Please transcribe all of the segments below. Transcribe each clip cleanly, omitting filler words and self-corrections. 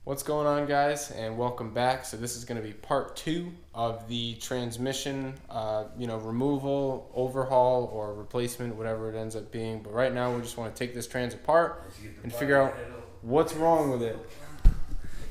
What's going on, guys, and welcome back. So this is going to be part 2 of the transmission removal, overhaul, or replacement, whatever it ends up being. But right now we just want to take this trans apart and figure out what's wrong with it.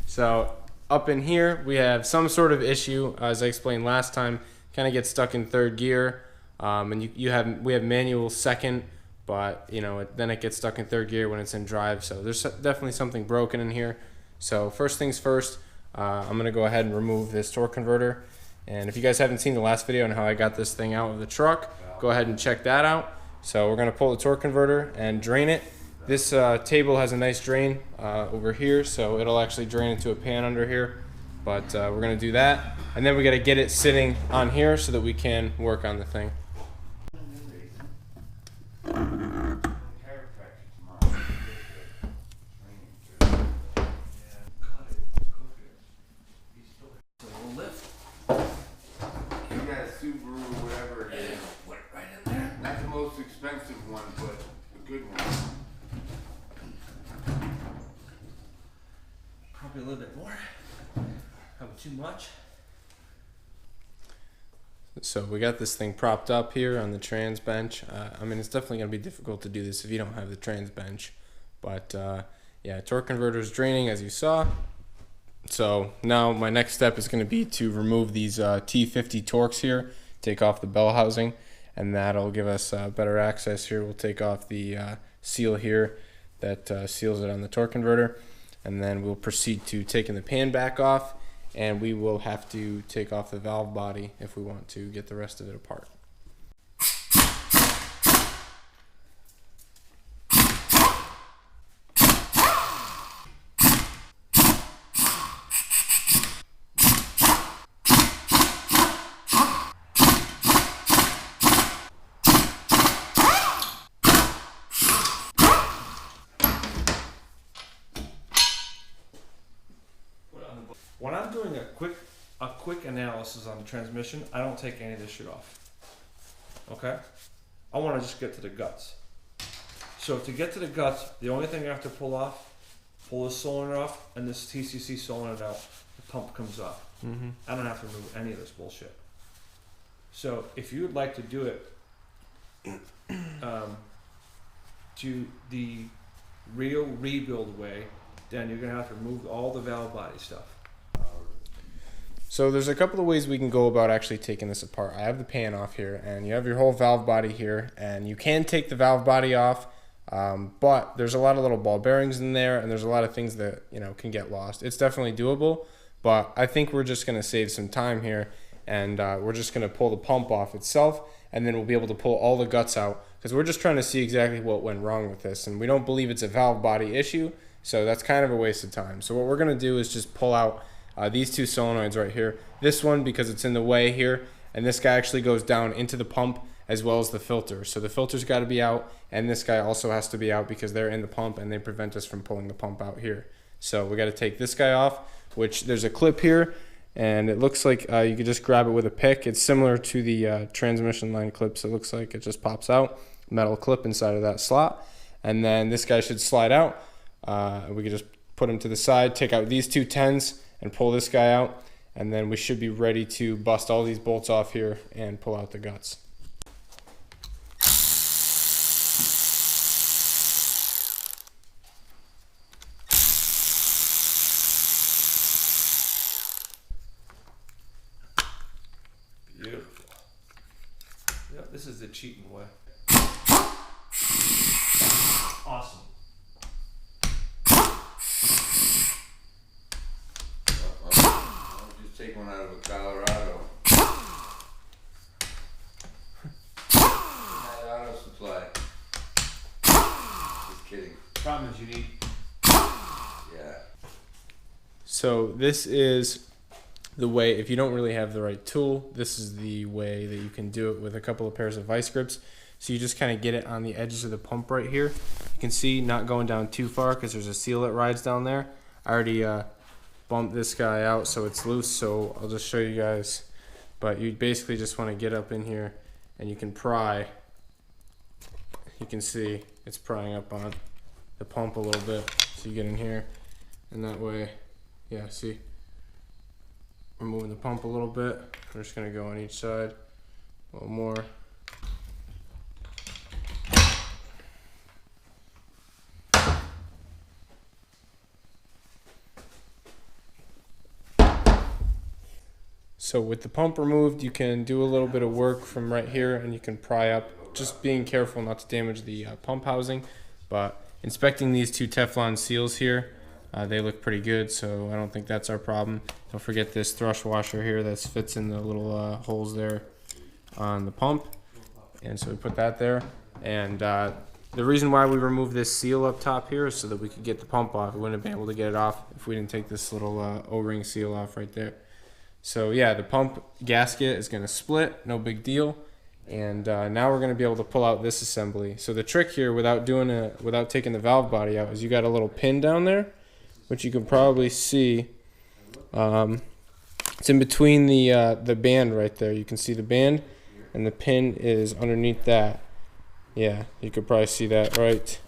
So up in here we have some sort of issue, as I explained last time. Kind of gets stuck in third gear, and we have manual second, but then it gets stuck in third gear when it's in drive. So there's definitely something broken in here. So first things first, I'm going to go ahead and remove this torque converter. And if you guys haven't seen the last video on how I got this thing out of the truck, go ahead and check that out. So we're going to pull the torque converter and drain it. This table has a nice drain over here, so it'll actually drain into a pan under here. But we're going to do that. And then we got to get it sitting on here so that we can work on the thing. Expensive one, but a good one. Probably a little bit more. Probably too much. So we got this thing propped up here on the trans bench. I mean, it's definitely going to be difficult to do this if you don't have the trans bench. But yeah, torque converter is draining, as you saw. So now my next step is going to be to remove these T50 torques here, take off the bell housing, and that'll give us better access here. We'll take off the seal here that seals it on the torque converter, and then we'll proceed to taking the pan back off, and we will have to take off the valve body if we want to get the rest of it apart. When I'm doing a quick analysis on the transmission, I don't take any of this shit off. Okay? I want to just get to the guts. So to get to the guts, the only thing I have to pull this cylinder off, and this TCC cylinder out, the pump comes off. I don't have to remove any of this bullshit. So if you would like to do it to the real rebuild way, then you're going to have to remove all the valve body stuff. So there's a couple of ways we can go about actually taking this apart. I have the pan off here, and you have your whole valve body here, and you can take the valve body off, but there's a lot of little ball bearings in there, and there's a lot of things that can get lost. It's definitely doable, but I think we're just going to save some time here, and we're just going to pull the pump off itself, and then we'll be able to pull all the guts out, because we're just trying to see exactly what went wrong with this, and we don't believe it's a valve body issue, so that's kind of a waste of time. So what we're going to do is just pull out these two solenoids right here. This one, because it's in the way here, and this guy actually goes down into the pump as well as the filter. So the filter's got to be out, and this guy also has to be out because they're in the pump and they prevent us from pulling the pump out here. So we got to take this guy off, which there's a clip here, and it looks like you could just grab it with a pick. It's similar to the transmission line clips. It looks like it just pops out, metal clip inside of that slot, and then this guy should slide out. We could just put him to the side, take out these two 10s, and pull this guy out, and then we should be ready to bust all these bolts off here and pull out the guts. Beautiful. Yep, this is the cheating way. Awesome. Take one out of a Colorado. Auto supply. Just kidding. Problem is you need. Yeah. So this is the way, if you don't really have the right tool, this is the way that you can do it with a couple of pairs of vice grips. So you just kind of get it on the edges of the pump right here. You can see not going down too far because there's a seal that rides down there. I already bump this guy out so it's loose, so I'll just show you guys. But you basically just want to get up in here and you can pry. You can see it's prying up on the pump a little bit. So you get in here, and that way Yeah, see? We're moving the pump a little bit. We're just gonna go on each side. A little more. So with the pump removed, you can do a little bit of work from right here and you can pry up, just being careful not to damage the pump housing. But inspecting these two Teflon seals here, they look pretty good, so I don't think that's our problem. Don't forget this thrush washer here that fits in the little holes there on the pump. And so we put that there. And the reason why we removed this seal up top here is so that we could get the pump off. We wouldn't have been able to get it off if we didn't take this little O-ring seal off right there. So yeah, the pump gasket is going to split, no big deal. And now we're going to be able to pull out this assembly. So the trick here, without taking the valve body out, is you got a little pin down there, which you can probably see. It's in between the band right there. You can see the band, and the pin is underneath that. Yeah, you could probably see that right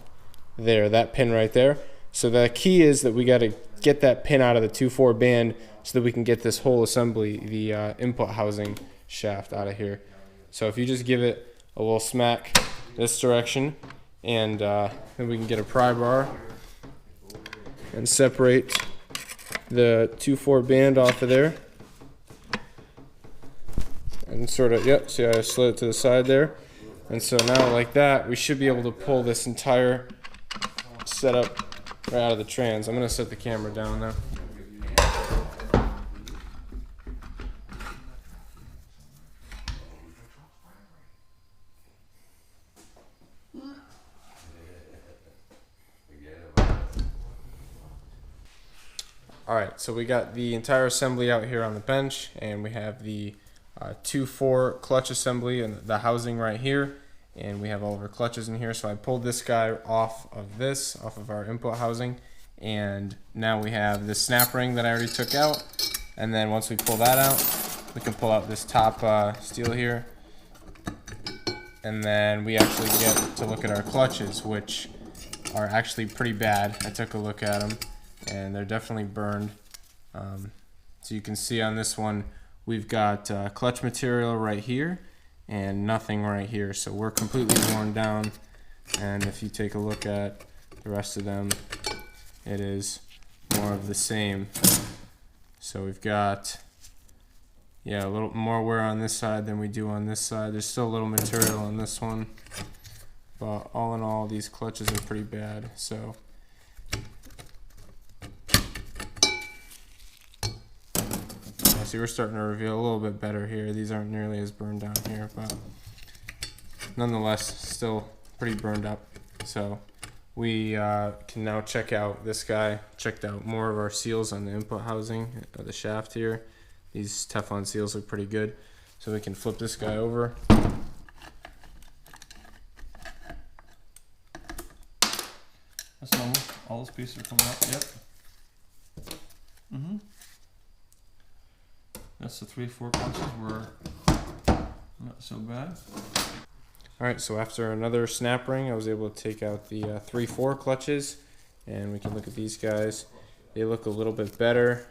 there, that pin right there. So the key is that we got to get that pin out of the 2-4 band so that we can get this whole assembly, the input housing shaft, out of here. So if you just give it a little smack this direction, and then we can get a pry bar and separate the 2-4 band off of there. And sort of, yep, see how I slid it to the side there? And so now like that, we should be able to pull this entire setup right out of the trans. I'm going to set the camera down now. Alright, so we got the entire assembly out here on the bench, and we have the 2-4 clutch assembly and the housing right here, and we have all of our clutches in here. So I pulled this guy off of our input housing, and now we have this snap ring that I already took out. And then once we pull that out, we can pull out this top steel here, and then we actually get to look at our clutches, which are actually pretty bad. I took a look at them, and they're definitely burned. So you can see on this one, we've got clutch material right here and nothing right here. So we're completely worn down. And if you take a look at the rest of them, it is more of the same. So we've got, yeah, a little more wear on this side than we do on this side. There's still a little material on this one, but all in all, these clutches are pretty bad. So see, we're starting to reveal a little bit better here. These aren't nearly as burned down here, but nonetheless, still pretty burned up. So we can now check out this guy. Checked out more of our seals on the input housing of the shaft here. These Teflon seals look pretty good. So we can flip this guy over. That's normal. All those pieces are coming out. Yep. Mm-hmm. That's the 3-4 clutches were not so bad. Alright, so after another snap ring, I was able to take out the 3-4 clutches, and we can look at these guys. They look a little bit better.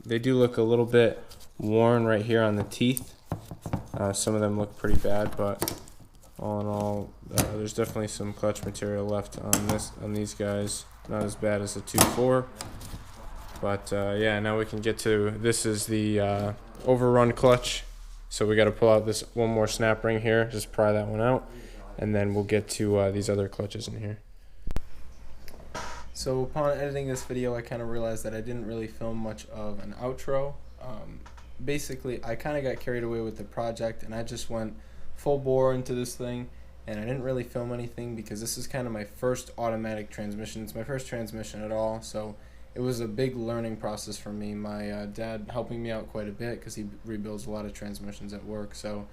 They do look a little bit worn right here on the teeth. Some of them look pretty bad, but all in all, there's definitely some clutch material left on these guys. Not as bad as the 2-4. But yeah, now we can get to, this is the Overrun Clutch. So we got to pull out this one more snap ring here, just pry that one out, and then we'll get to these other clutches in here. So upon editing this video, I kind of realized that I didn't really film much of an outro. Basically, I kind of got carried away with the project, and I just went full bore into this thing, and I didn't really film anything because this is kind of my first automatic transmission. It's my first transmission at all, so it was a big learning process for me. My dad helping me out quite a bit because he rebuilds a lot of transmissions at work, so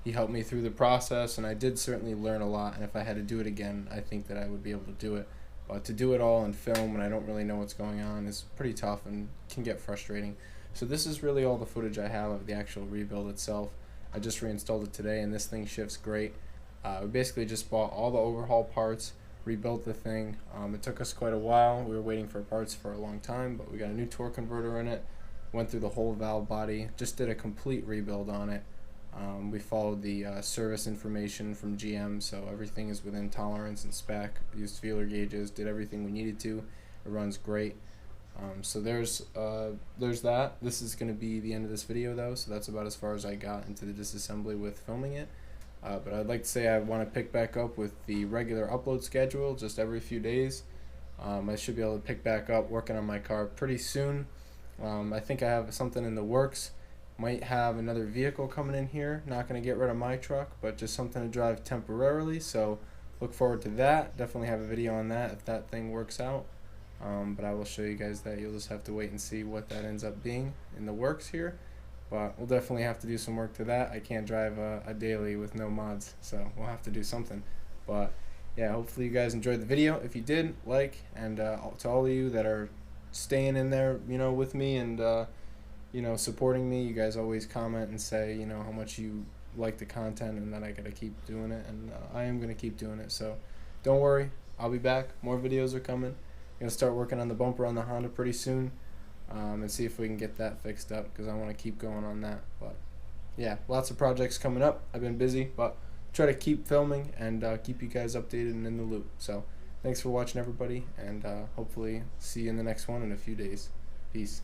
he helped me through the process, and I did certainly learn a lot, and if I had to do it again, I think that I would be able to do it. But to do it all in film when I don't really know what's going on is pretty tough and can get frustrating. So this is really all the footage I have of the actual rebuild itself. I just reinstalled it today, and this thing shifts great. We basically just bought all the overhaul parts, rebuilt the thing. It took us quite a while. We were waiting for parts for a long time, but we got a new torque converter in it, went through the whole valve body, just did a complete rebuild on it. We followed the service information from GM, so everything is within tolerance and spec. Used feeler gauges, did everything we needed to. It runs great. So there's that. This is going to be the end of this video though, so that's about as far as I got into the disassembly with filming it. But I'd like to say I want to pick back up with the regular upload schedule just every few days. I should be able to pick back up working on my car pretty soon. I think I have something in the works. Might have another vehicle coming in here. Not going to get rid of my truck, but just something to drive temporarily, so look forward to that. Definitely have a video on that if that thing works out. But I will show you guys that. You'll just have to wait and see what that ends up being in the works here. But we'll definitely have to do some work to that. I can't drive a daily with no mods, so we'll have to do something. But yeah, hopefully you guys enjoyed the video. If you did, like, and to all of you that are staying in there, you know, with me and you know, supporting me, you guys always comment and say, you know, how much you like the content and that I gotta keep doing it, and I am gonna keep doing it. So don't worry, I'll be back. More videos are coming. I'm gonna start working on the bumper on the Honda pretty soon. And see if we can get that fixed up, because I want to keep going on that. But yeah, lots of projects coming up. I've been busy, but try to keep filming and keep you guys updated and in the loop. So thanks for watching, everybody, and hopefully see you in the next one in a few days. Peace.